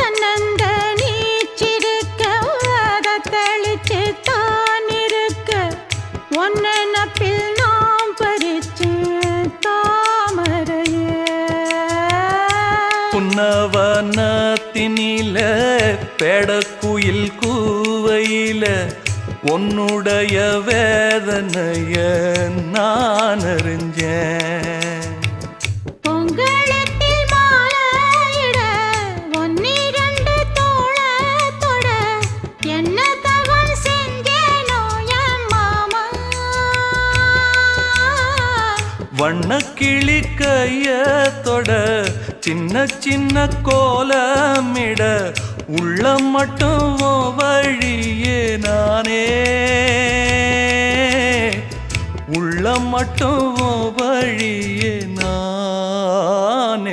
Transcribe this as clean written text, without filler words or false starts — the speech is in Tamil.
தன்னந்த நீச்சிருக்க அதை தெளிச்சு தான் இருக்க ஒன்ன நப்பில் நாம் பறிச்சு தாமரையே புன்னவனத்தினில பெடக்குயில் கூவையில உன்னுடைய வேதனைய நான் அறிஞ்சேன் பொங்கலத்தில் மாலையிட ஒன்னிரண்டு தோளத்தொட என்ன தவம் செஞ்சேனோ என் மாமா வண்ணக்கிளி கையத்தொட சின்ன சின்ன கோலமிட உள்ளம் மட்டும் வழியே நானே உள்ளம் மட்டும் வழியே நான்